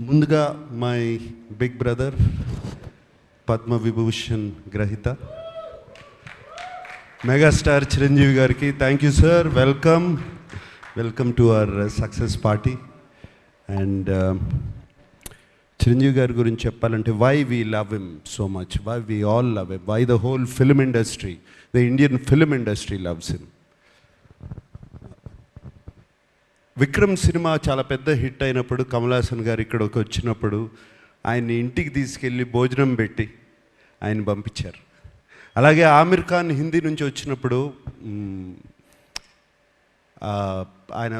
ముందుగా my big brother Padma Vibhushan గ్రహీత megastar Chiranjeevi గారికి thank you sir. Welcome to our success party. And Chiranjeevi గారి గురించి చెప్పాలంటే why we love him so much, why we all love him, why the whole film industry, the Indian film industry loves him. Vikram cinema చాలా పెద్ద hit అయినప్పుడు కమల్ హాసన్ గారు ఇక్కడికి వచ్చినప్పుడు ఆయన్ని ఇంటికి తీసుకెళ్ళి భోజనం పెట్టి ఆయన పంపించారు. అలాగే ఆమిర్ ఖాన్ హిందీ నుంచి వచ్చినప్పుడు ఆయన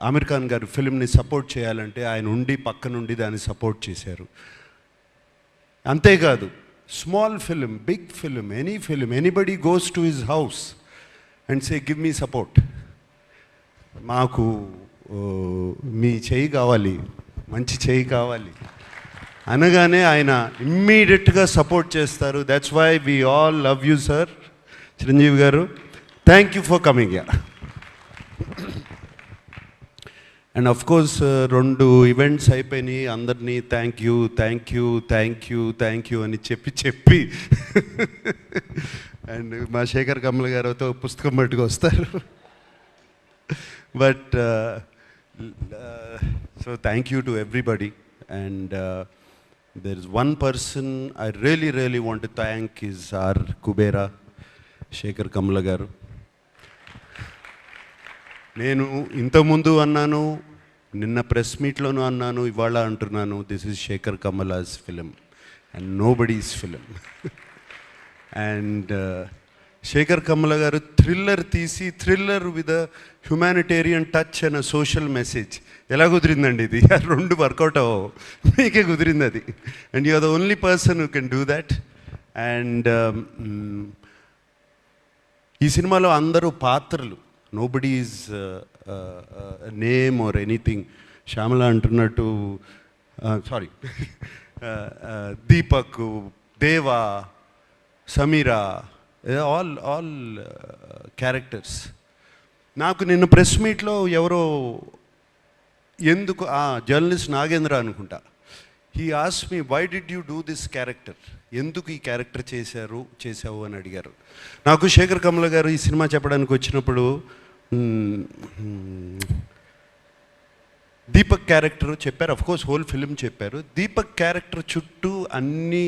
ఆమిర్ ఖాన్ గారు ఫిల్మ్ని సపోర్ట్ చేయాలంటే ఆయన ఉండి పక్క నుండి దాన్ని సపోర్ట్ చేశారు. అంతేకాదు small film, big film, any film, anybody goes to his house and say give me support, మాకు మీ చేయి కావాలి, మంచి చేయి కావాలి అనగానే ఆయన ఇమ్మీడియట్గా సపోర్ట్ చేస్తారు. That's why we all love you sir Chiranjeevi గారు. Thank you for coming yeah. And of course 2 events అయిపోయినాయి, అందరినీ థ్యాంక్ యూ అని చెప్పి అండ్ మా శేఖర్ కమల గారితో పుస్తకం పట్టుకు వస్తారు. But so thank you to everybody, and there is one person I really want to thank is our Kubera Shekhar Kamala garu. నేను ఇంతకుముందు అన్నాను, నిన్న ప్రెస్ మీట్లోనూ అన్నాను, ఇవాళ అంటున్నాను, this is Sekhar Kammula's film and nobody's film. And Sekhar Kammula గారు థ్రిల్లర్ తీసి, thriller with a humanitarian touch and a social message. ఎలా కుదిరిందండి ఇది? 2 వర్కౌట్ అవ్వవు, మీకే కుదిరింది అది. And you are the only person who can do that. And ఈ సినిమాలో అందరూ పాత్రలు, nobody is name or anything. Shyamala అంటున్నట్టు, sorry, Deepak, Deva, Sameera, all characters. నాకు నిన్న ప్రెస్ మీట్లో ఎవరో ఎందుకు జర్నలిస్ట్ నాగేంద్ర అనుకుంటా, he ask me why did you do this character, ఎందుకు ఈ క్యారెక్టర్ చేసావు అని అడిగారు. నాకు శేఖర్ కమల గారు ఈ సినిమా చెప్పడానికి వచ్చినప్పుడు దీపక్ క్యారెక్టర్ చెప్పారు, అఫ్కోర్స్ హోల్ ఫిలిం చెప్పారు. దీపక్ క్యారెక్టర్ చుట్టూ అన్ని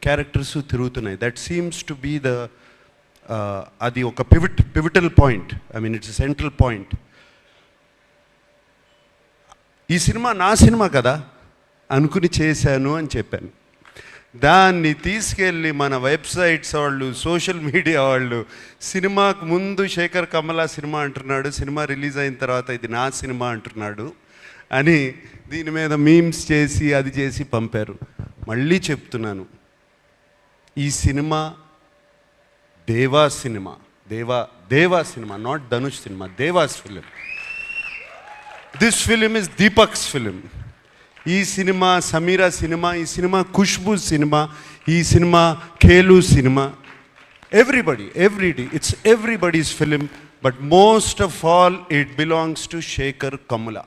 క్యారెక్టర్స్ తిరుగుతున్నాయి. That seems to be the అది ఒక pivotal point, I mean it's central point. ఈ సినిమా నా సినిమా కదా అనుకుని చేశాను అని చెప్పాను. దాన్ని తీసుకెళ్ళి మన వెబ్సైట్స్ వాళ్ళు, సోషల్ మీడియా వాళ్ళు, సినిమాకు ముందు శేఖర్ కమల సినిమా అంటున్నాడు, సినిమా రిలీజ్ అయిన తర్వాత ఇది నా సినిమా అంటున్నాడు అని దీని మీద మీమ్స్ చేసి అది చేసి పంపారు. మళ్ళీ చెప్తున్నాను, ఈ సినిమా దేవా సినిమా, నాట్ ధనుష్ సినిమా, Deva's film. This film is Deepak's film. ఈ సినిమా సమీరా సినిమా, ఈ సినిమా ఖుష్బూ సినిమా, ఈ సినిమా ఖేలు సినిమా. Everybody, it's everybody's film, but most of all it belongs to Sekhar Kammula.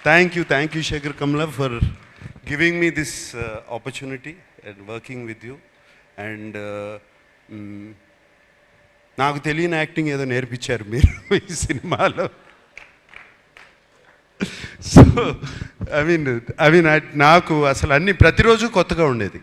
Thank you Sekhar Kammula for giving me this opportunity and working with you. And నాకు తెలియని యాక్టింగ్ ఏదో నేర్పించారు మీరు ఈ సినిమాలో. సో ఐ మీన్ నాకు అసలు అన్నీ ప్రతిరోజు కొత్తగా ఉండేది.